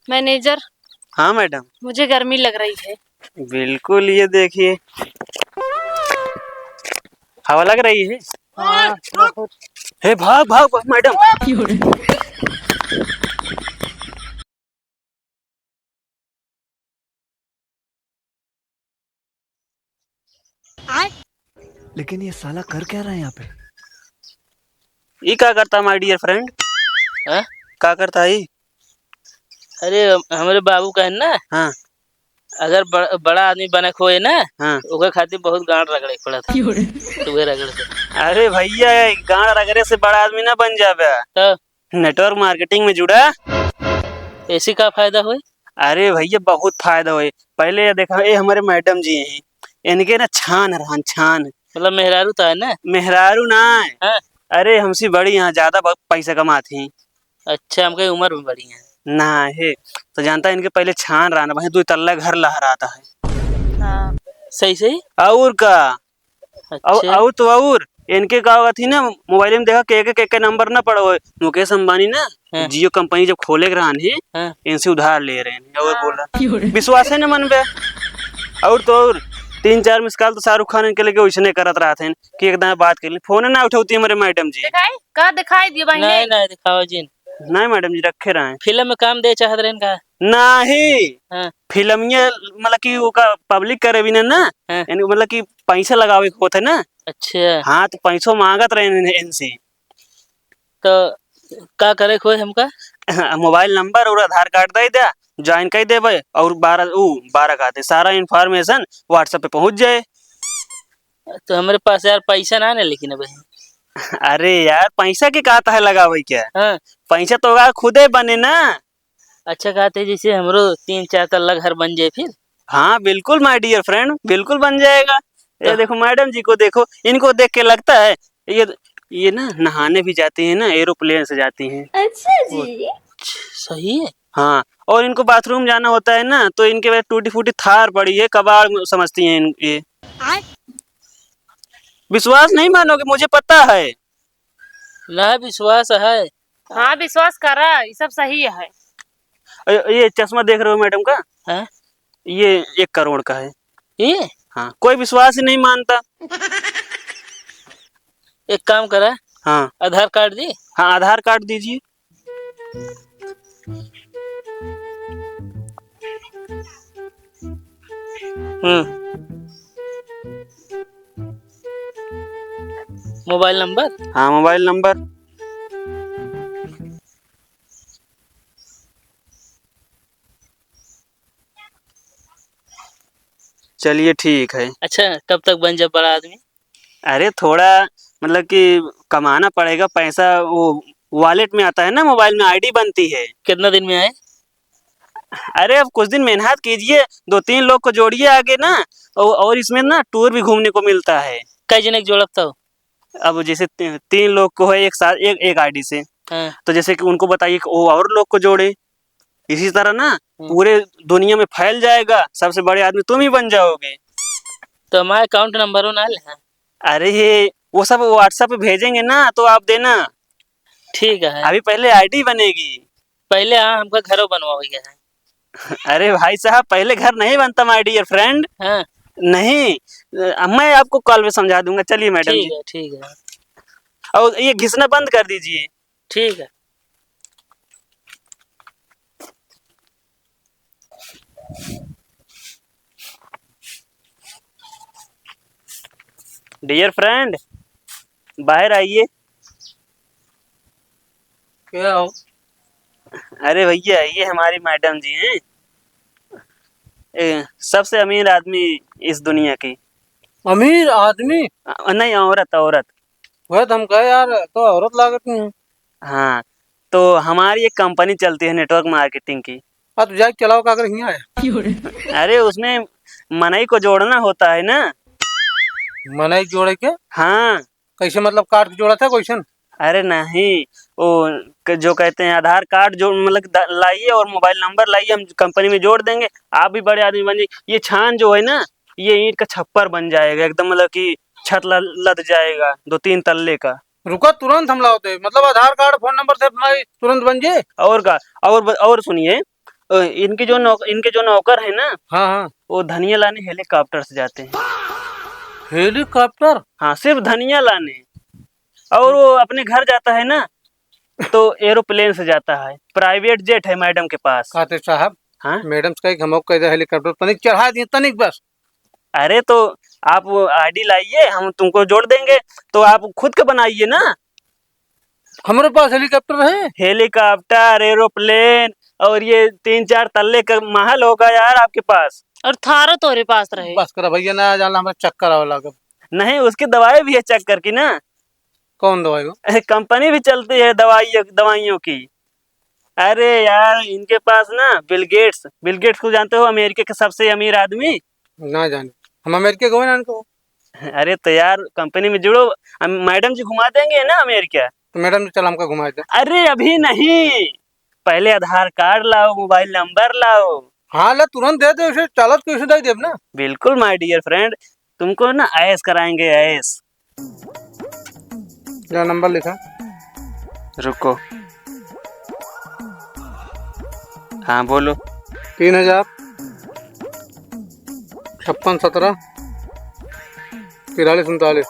Manager. हाँ madam. मुझे गर्मी लग रही है। बिल्कुल, ये देखिए हवा लग रही है। हाँ बहुत। हे भाग भाग भाग, मैडम। लेकिन ये साला कर क्या रहा है यहाँ पे? ये क्या करता माय डियर फ्रेंड? हाँ? क्या करता है? अरे हमारे बाबू का है ना। हाँ अगर बड़ा आदमी बने खोए ना। हाँ। ओकर खातिर बहुत गांड रगड़े पड़ा था। तो वे रगड़ से। अरे भैया, गांड रगड़े से बड़ा आदमी ना बन जावे। तो नेटवर्क मार्केटिंग में जुड़ा। ऐसी का फायदा हुए? अरे भैया, बहुत फायदा हुए। पहले ये देखा, ये हमारे मैडम जी हैं, इनके ना छान रहन छान। मतलब मेहरारू था है ना। मेहरारू ना। हाँ? अरे हमसे बड़ी यहाँ ज्यादा पैसा कमाती। अच्छा, हमके उम्र में बड़ी है ना है तो जानता है, इनके पहले छान रहा ना भाई, 2 तल्ला घर लहराता है। हाँ। सही सही। और का अच्छा। और तो और इनके का होगा थी ना, मोबाइल में देखा के नंबर ना पड़ा हुआ। मुकेश अंबानी ना हाँ। जियो कंपनी जब खोले रहन है, हाँ। इनसे उधार ले रहे हैं। और बोला विश्वास है ना मन पे। और तो और 3-4 मिस कॉल तो शाहरुख खान इनके लेके वैसने करत रहा थे कि एकदम बात कर ली। फोन ना उठाती हमारे मैडम जी। दिखाई का दिखाई दियो भाई नहीं नहीं दिखाओ जी। नहीं मैडम जी, रखे रहे फिल्म में काम दे चाहत रहे का। नहीं। हाँ। फिल्म ये मतलब कि वो का पब्लिक करे भी ना। हाँ। यानी मतलब कि पैसा लगावे के होते ना। अच्छा। हाँ, तो पैसों मांगत रहे इनसे। तो का करे खोए हमका? मोबाइल नंबर और आधार कार्ड दे दिया, ज्वाइन कर देवे, और 12 का दे सारा इन्फॉर्मेशन व्हाट्सएप पे पहुंच जाए। तो हमारे पास यार पैसा ना है लेकिन अभी। अरे यार, पैसा के कहता है लगावे क्या? हाँ। पैसा तो होगा खुदे बने ना। अच्छा कहते जैसे हमरो 3-4 तल्ला घर बन जाए फिर। हाँ बिल्कुल माय डियर फ्रेंड, बिल्कुल बन जाएगा। ये तो देखो मैडम जी को, देखो इनको देख के लगता है ये ना नहाने भी जाती है ना, एरोप्लेन से जाती हैं। अच्छा जी। सही है। हाँ, और इनको बाथरूम जाना होता है ना, तो इनके पास टूटी फूटी थार पड़ी है, कबाड़ समझती हैं ये। विश्वास नहीं मानोगे, मुझे पता है। ना विश्वास है। हाँ विश्वास करा, ये सब सही है। ये चश्मा देख रहे हो मैडम का? हाँ? ये 1 करोड़ का है। ये हाँ, कोई विश्वास ही नहीं मानता। एक काम करा। हाँ आधार कार्ड दी। हाँ, आधार कार्ड दीजिए। Mobile number. हाँ, मोबाइल नंबर। चलिए ठीक है। अच्छा, कब तक बन जाए बड़ा आदमी? अरे थोड़ा मतलब कि कमाना पड़ेगा पैसा। वो वॉलेट में आता है ना, मोबाइल में आईडी बनती है। कितना दिन में आए? अरे अब कुछ दिन मेहनत कीजिए, 2-3 लोग को जोड़िए आगे ना। और इसमें ना टूर भी घूमने को मिलता है। कई जने के जोड़ता हो? अब जैसे 3 लोग को है एक साथ एक आईडी से, हाँ। तो जैसे कि उनको बताइए कि वो और लोग को जोड़े। इसी तरह ना पूरे दुनिया में फैल जाएगा, सबसे बड़े आदमी तुम ही बन जाओगे। तो हमारे अकाउंट नंबर ना ले। अरे ये वो सब व्हाट्सएप पे भेजेंगे ना, तो आप देना। ठीक है। अभी पहले आईडी बनेगी। पहले हाँ हमका घरों बनवाओगे है। अरे भाई साहब, पहले घर नहीं बनता माय डियर फ्रेंड। हाँ। नहीं, मैं आपको कॉल पे समझा दूंगा। चलिए मैडम जी। ठीक है ठीक है। और ये घिसना बंद कर दीजिए। ठीक है। डियर फ्रेंड, बाहर आइए। क्या हो? अरे भैया, ये हमारी मैडम जी हैं, सबसे अमीर आदमी इस दुनिया की। अमीर आदमी? नहीं, औरत औरत। वह तो हम कहे यार, तो औरत लागत नहीं है। हाँ, तो हमारी एक कंपनी चलती है नेटवर्क मार्केटिंग की। हाँ तो जाके चलाओ का अगर यहाँ आया। अरे उसमें मनई को जोड़ना होता है ना। मनई जोड़े के? हाँ। कैसे मतलब काट के जोड़ा था क्वेश्चन? अरे नहीं, वो जो कहते हैं आधार कार्ड जो मतलब लाइए और मोबाइल नंबर लाइए, हम कंपनी में जोड़ देंगे, आप भी बड़े आदमी बन जाइए। ये छान जो है ना, ये ईंट का छप्पर बन जाएगा एकदम, मतलब कि छत लद जाएगा 2-3 तल्ले का। रुको, तुरंत हम लाओ दे। मतलब आधार कार्ड फोन नंबर से अपना तुरंत बन जाए। और का और सुनिए, इनके जो नौकर है ना, हाँ हाँ। वो धनिया लाने हेलीकॉप्टर से जाते हैं। हेलीकॉप्टर? हाँ, सिर्फ धनिया लाने। और वो अपने घर जाता है ना, तो एरोप्लेन से जाता है, प्राइवेट जेट है मैडम के पास। खाते साहब, हाँ, मैडम से कही हम कह हेलीकॉप्टर तनिक चढ़ा दिए तनिक बस। अरे तो आप वो आईडी लाइए, हम तुमको जोड़ देंगे, तो आप खुद का बनाइए ना। हमारे पास हेलीकॉप्टर है? हेलीकॉप्टर, एरोप्लेन और ये 3-4 तल्ले का महल होगा यार आपके पास। और थारो तोरे पास रहे। बस करा भैया, ना जाना हमारा चक्कर आवे लगा। नहीं, उसकी दवाई भी है चक्कर की ना। कौन दवाई हो? कंपनी भी चलती है दवाइयों की। अरे यार, इनके पास ना बिल गेट्स को जानते हो, अमेरिका के सबसे अमीर आदमी। ना जाने, हम अमेरिका गए ना इनको। अरे तो यार कंपनी में जुड़ो, हम मैडम जी घुमा देंगे ना अमेरिका। तो मैडम ने चल हमका घुमाए थे। अरे अभी नहीं, पहले आधार कार्ड लाओ, मोबाइल नंबर लाओ। हाँ ले, तुरंत दे दे उसे, चालत कैसे दे देब ना। बिल्कुल माय डियर फ्रेंड, तुमको ना ऐश कराएंगे ऐश। क्या नंबर लिखा? रुको, हाँ बोलो। 3000 56 17 43 39।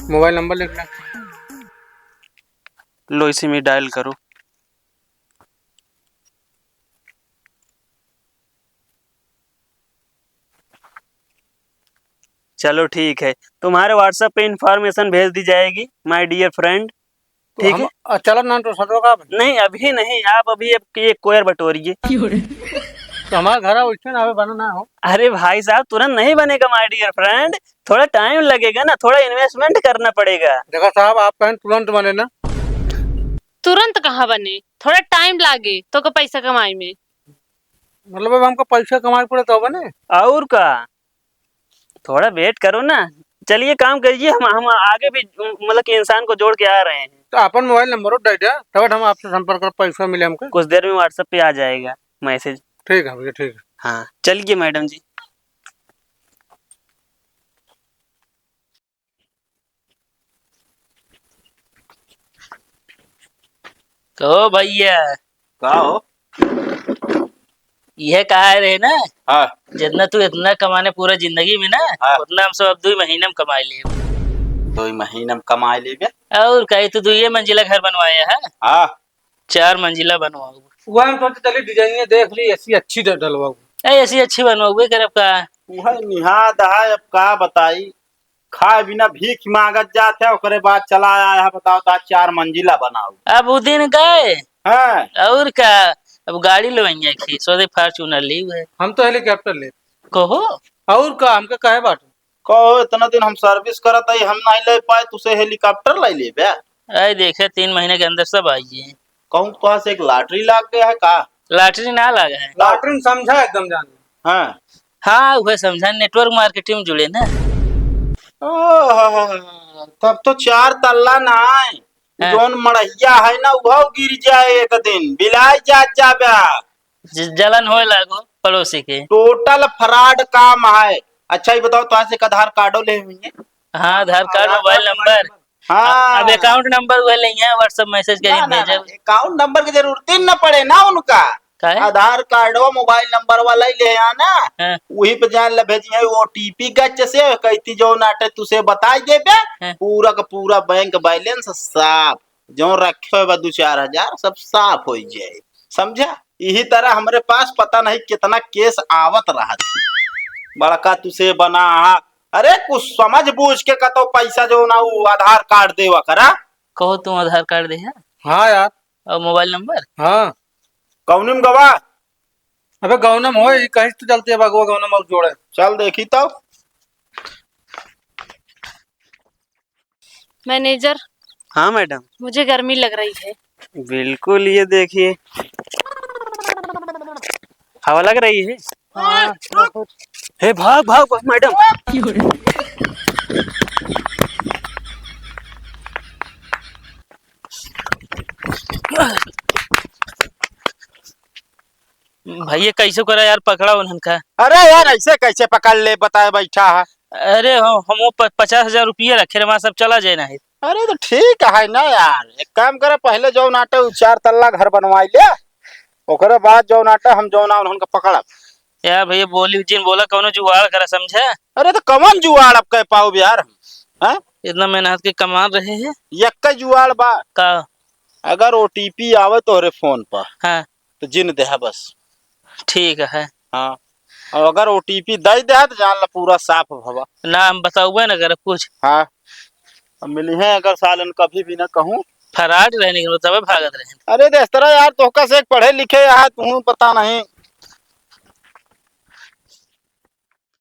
मोबाइल नंबर लिखना। लो, इसी में डायल करो। चलो ठीक है, तुम्हारे व्हाट्सएप पे इंफॉर्मेशन भेज दी जाएगी माय डियर फ्रेंड। तो ठीक हम है। चलो ना तो सदो का नहीं अभी नहीं, आप अभी एक कोयर बटोरिए। तो हमारा घर वैसे ना बना ना हो। अरे भाई साहब, तुरंत नहीं बनेगा माय डियर फ्रेंड, थोड़ा टाइम लगेगा ना, थोड़ा इन्वेस्टमेंट करना पड़ेगा। देखा साहब, आप कहें तुरंत बने ना। तुरंत कहाँ बने, थोड़ा टाइम लागे तो का पैसा कमाई में। मतलब अब हमको पैसा कमाए पड़े तो बने। और का, थोड़ा वेट करो ना। चलिए काम करिए, हम आगे भी मतलब कि इंसान को जोड़ के आ रहे हैं। तो अपन मोबाइल नंबर दे दे, तब हम आपसे संपर्क कर, पैसा मिले हमको। कुछ देर में व्हाट्सएप पे आ जाएगा मैसेज। ठीक है भैया, ठीक है। हाँ चलिए मैडम जी। कहो भैया, का हो? यह कहा रहे ना, हाँ जितना तू इतना कमाने पूरा जिंदगी में ना, हाँ। उतना हम सब अब 2 महीने में कमा लिए। 2 महीने में कमा लेबे। और कहीं तो 2 मंजिला घर बनवाया है, हाँ 4 मंजिला बनवाओ। वह हम सोचे चलिए डिजाइन देख ली, ऐसी अच्छी डलवाओ। ऐसी अच्छी बनवाओगे करब का। वह निहाद है, अब का बताई। खाए बिना भीख मांगत जात है, ओकरे बाद चला आया है, बताओ तो 4 मंजिला बनाओ। अब वो दिन गए। हाँ और का, अब गाड़ी लेवाइए की सोचे फॉर्च्यूनर ली हुए। हम तो हेलीकॉप्टर ले। कहो और का हमका कहे बात? कहो, इतना दिन हम सर्विस करत है, हम नहीं ले पाए, तुसे हेलीकॉप्टर ले लेबे। अरे देखे 3 महीने के अंदर सब आइए। कहूँ तो से एक लॉटरी लाग गया है का? लॉटरी ना लगा है। लॉटरी समझा एकदम जान। हाँ हाँ वह समझा, नेटवर्क मार्केटिंग में जुड़े ना। ओह, तब तो 4 तल्ला ना है। हाँ। जोन मड़हिया है ना, वह गिर जाए एक दिन, बिलाई जाबे। जलन होए लागो पड़ोसी के। टोटल फ्रॉड काम है। अच्छा ये बताओ, तो से आधार कार्डो ले हुई है? हाँ आधार कार्ड, मोबाइल नंबर। हाँ अब अकाउंट नंबर वह लेंगे, व्हाट्सएप मैसेज करिए भेजे। अकाउंट नंबर की जरूरत ही न पड़े ना उनका। काहे? आधार कार्ड और मोबाइल नंबर वाला ही ले आना। हाँ। वही पे जान ले भेजिए ओटीपी गच से कहती जो नाटे तुसे बताई देबे। हाँ। पूरा का पूरा बैंक बैलेंस साफ, जो रखे हुए 2-4 हजार सब साफ हो जाए। समझा? यही तरह हमारे पास पता नहीं कितना केस आवत रहा थी। बड़का तुसे बना। अरे कुछ समझ बूझ के कतो पैसा जो ना वो आधार कार्ड देवा करा। कहो तुम आधार कार्ड दे हाँ यार। और मोबाइल नंबर। हाँ कौनिम गवा। अबे गौनम हो, कहीं तो चलते है बगवा गौनम और जोड़े। चल देखी तो। मैनेजर, हाँ मैडम। मुझे गर्मी लग रही है। बिल्कुल, ये देखिए हवा लग रही है। हाँ, हे भाग भाग भाग, मैडम। भैया कैसे करा यार, पकड़ा उन्हन का। अरे यार ऐसे कैसे पकड़ ले, बताए बैठा है। अरे हम 50,000 रुपया रखे रहे, वहाँ सब चला जाए ना है। अरे तो ठीक है ना यार, एक काम करे, पहले जो नाटे 4 तल्ला घर बनवाई ले, ओकरे बाद जौन आटा हम जौन आवन उनका पकड़ा। यार भैया बोली जिन बोला कौनो जुगाड़ करा समझा। अरे तो कमन जुआड़ अब कह पाओ यार। हैं? इतना मेहनत के कमा रहे हैं। यक्का जुआड़ बा। का अगर ओटीपी आवे तोहरे फोन पर हाँ तो जिन देहा बस। ठीक है। हाँ, और अगर ओटीपी दे दे तो जान ला पूरा साफ भवा। नाम बताऊबे न कर कुछ हाँ, अब मिली है अगर सालन कभी भी ना कहूँ। फराड रहने के तब भागत रहे। अरे देस्तरा यार तोहका से एक पढ़े लिखे यार तू पता नहीं।